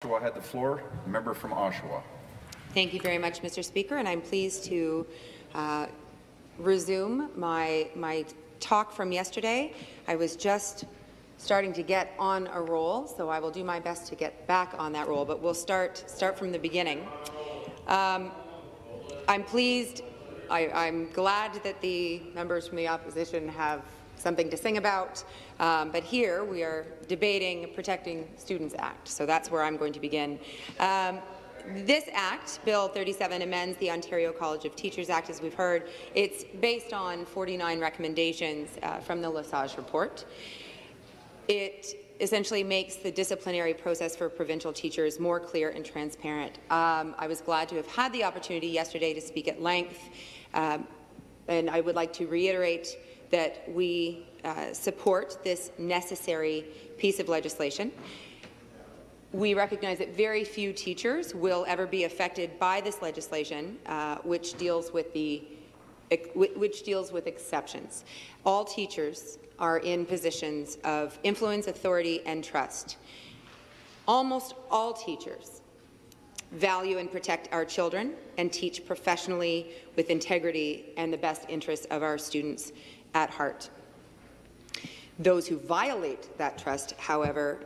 Oshawa had the floor. Member from Oshawa. Thank you very much, Mr. Speaker, and I'm pleased to resume my talk from yesterday. I was just starting to get on a roll, so I will do my best to get back on that roll, but we'll start from the beginning. I'm pleased, I'm glad that the members from the opposition have something to sing about, but here we are debating Protecting Students Act, so that's where I'm going to begin. This Act, Bill 37, amends the Ontario College of Teachers Act, as we've heard. It's based on 49 recommendations from the Lesage report. It essentially makes the disciplinary process for provincial teachers more clear and transparent. I was glad to have had the opportunity yesterday to speak at length, and I would like to reiterate that we support this necessary piece of legislation. We recognize that very few teachers will ever be affected by this legislation, which deals with exceptions. All teachers are in positions of influence, authority, and trust. Almost all teachers value and protect our children and teach professionally with integrity and the best interests of our students at heart. Those who violate that trust, however,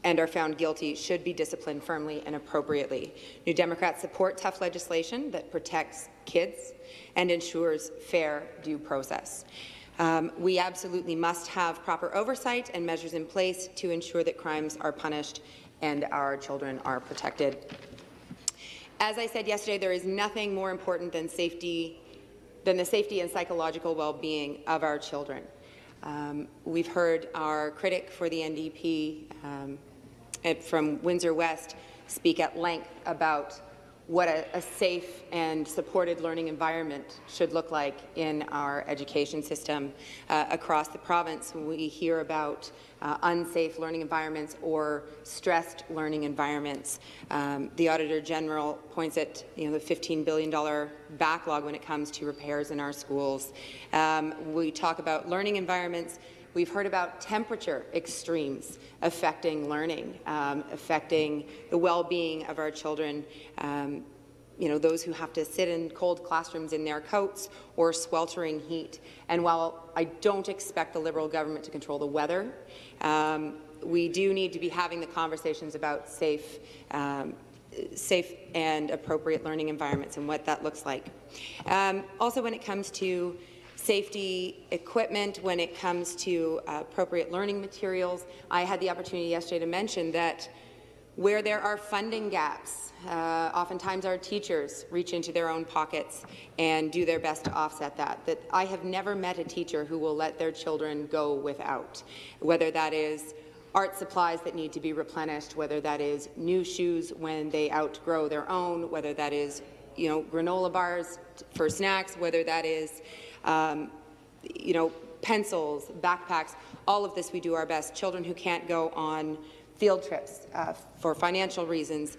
and are found guilty should be disciplined firmly and appropriately. New Democrats support tough legislation that protects kids and ensures fair due process. We absolutely must have proper oversight and measures in place to ensure that crimes are punished and our children are protected. As I said yesterday, there is nothing more important than the safety and psychological well-being of our children. We've heard our critic for the NDP from Windsor West speak at length about what a safe and supported learning environment should look like in our education system across the province. When we hear about unsafe learning environments or stressed learning environments, the Auditor General points at the $15 billion backlog when it comes to repairs in our schools. We talk about learning environments. We've heard about temperature extremes affecting learning, affecting the well-being of our children. Those who have to sit in cold classrooms in their coats or sweltering heat. And while I don't expect the Liberal government to control the weather, we do need to be having the conversations about safe and appropriate learning environments and what that looks like. Also, when it comes to safety equipment, when it comes to appropriate learning materials, I had the opportunity yesterday to mention that where there are funding gaps, oftentimes our teachers reach into their own pockets and do their best to offset that. That I have never met a teacher who will let their children go without, whether that is art supplies that need to be replenished, whether that is new shoes when they outgrow their own, whether that is granola bars for snacks, whether that is pencils, backpacks. All of this we do our best. Children who can't go on field trips for financial reasons.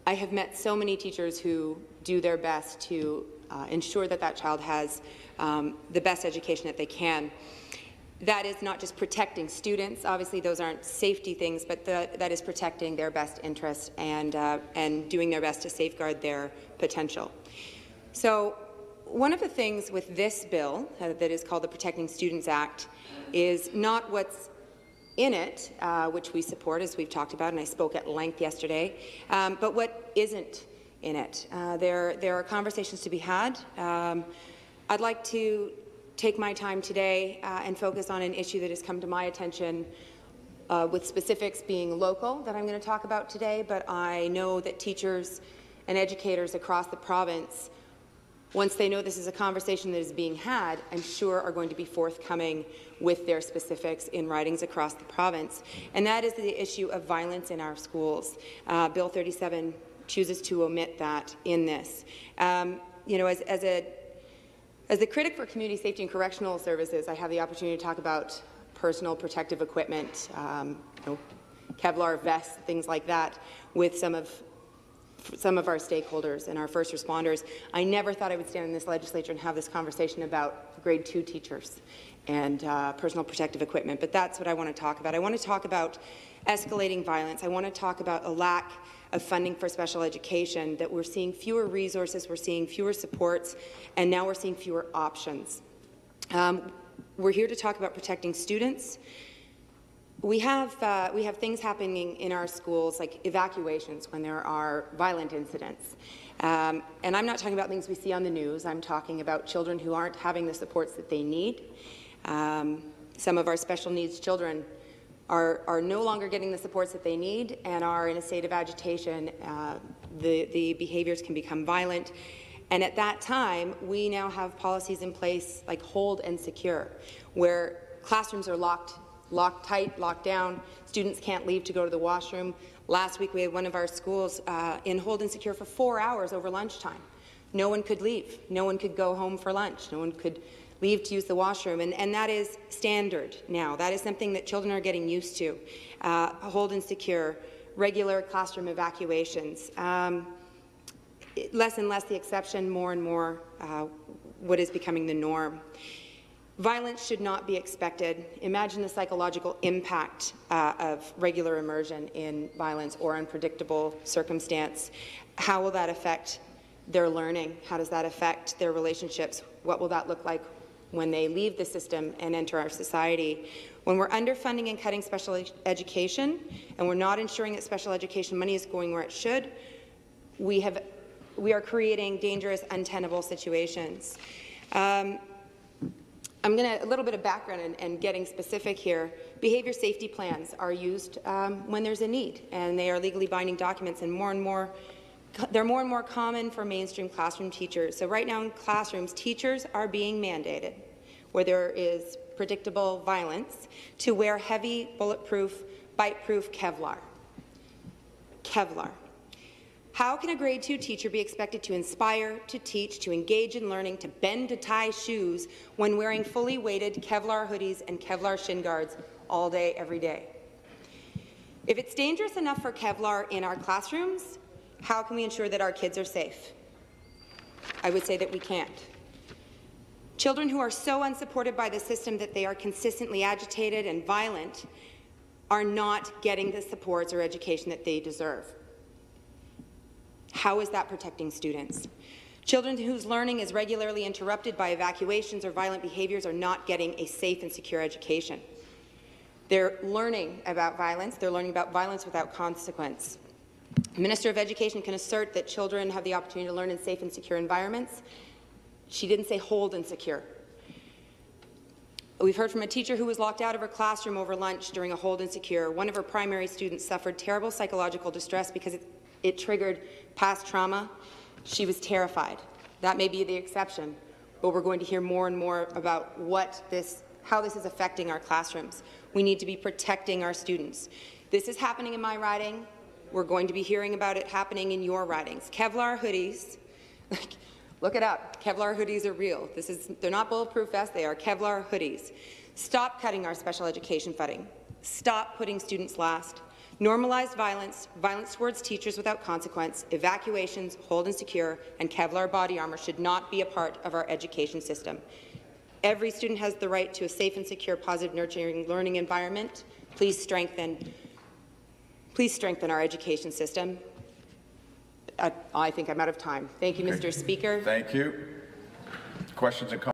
I have met so many teachers who do their best to ensure that that child has the best education that they can. That is not just protecting students. Obviously, those aren't safety things, but that is protecting their best interests and doing their best to safeguard their potential. So one of the things with this bill that is called the Protecting Students Act is not what's in it, which we support, as we've talked about, and I spoke at length yesterday, but what isn't in it. There are conversations to be had. I'd like to take my time today and focus on an issue that has come to my attention with specifics being local that I'm going to talk about today, but I know that teachers and educators across the province, once they know this is a conversation that is being had, I'm sure are going to be forthcoming with their specifics in ridings across the province, and that is the issue of violence in our schools. Bill 37 chooses to omit that in this. As the critic for community safety and correctional services, I have the opportunity to talk about personal protective equipment, Kevlar vests, things like that, with some of some of our stakeholders and our first responders. I never thought I would stand in this legislature and have this conversation about grade 2 teachers and personal protective equipment, but that's what I want to talk about. I want to talk about escalating violence. I want to talk about a lack of funding for special education, that we're seeing fewer resources, we're seeing fewer supports, and now we're seeing fewer options. We're here to talk about protecting students. We have things happening in our schools like evacuations when there are violent incidents. And I'm not talking about things we see on the news. I'm talking about children who aren't having the supports that they need. Some of our special needs children are no longer getting the supports that they need and are in a state of agitation. The behaviours can become violent. And at that time, we now have policies in place like hold and secure, where classrooms are locked tight, locked down. Students can't leave to go to the washroom. Last week, we had one of our schools in hold and secure for 4 hours over lunchtime. No one could leave. No one could go home for lunch. No one could leave to use the washroom, and that is standard now. That is something that children are getting used to. Hold and secure, regular classroom evacuations. Less and less the exception, more and more what is becoming the norm. Violence should not be expected. Imagine the psychological impact of regular immersion in violence or unpredictable circumstance. How will that affect their learning? How does that affect their relationships? What will that look like when they leave the system and enter our society? When we're underfunding and cutting special education, and we're not ensuring that special education money is going where it should, we are creating dangerous, untenable situations. I'm going to, a little bit of background and getting specific here. Behaviour safety plans are used when there's a need, and they are legally binding documents, and they're more and more common for mainstream classroom teachers. So right now in classrooms, teachers are being mandated, where there is predictable violence, to wear heavy, bulletproof, bite-proof Kevlar. Kevlar. How can a grade 2 teacher be expected to inspire, to teach, to engage in learning, to bend to tie shoes when wearing fully weighted Kevlar hoodies and Kevlar shin guards all day, every day? If it's dangerous enough for Kevlar in our classrooms, how can we ensure that our kids are safe? I would say that we can't. Children who are so unsupported by the system that they are consistently agitated and violent are not getting the supports or education that they deserve. How is that protecting students? Children whose learning is regularly interrupted by evacuations or violent behaviours are not getting a safe and secure education. They're learning about violence. They're learning about violence without consequence. The Minister of Education can assert that children have the opportunity to learn in safe and secure environments. She didn't say hold and secure. We've heard from a teacher who was locked out of her classroom over lunch during a hold and secure. One of her primary students suffered terrible psychological distress because it triggered past trauma. She was terrified. That may be the exception, but we're going to hear more and more about how this is affecting our classrooms. We need to be protecting our students. This is happening in my riding. We're going to be hearing about it happening in your ridings. Kevlar hoodies, look it up. Kevlar hoodies are real. They're not bulletproof vests, they are Kevlar hoodies. Stop cutting our special education funding. Stop putting students last. Normalized violence, violence towards teachers without consequence, evacuations, hold and secure, and Kevlar body armour should not be a part of our education system. Every student has the right to a safe and secure, positive, nurturing learning environment. Please strengthen our education system. I think I'm out of time. Thank you, Mr. Speaker. Thank you. Questions and comments?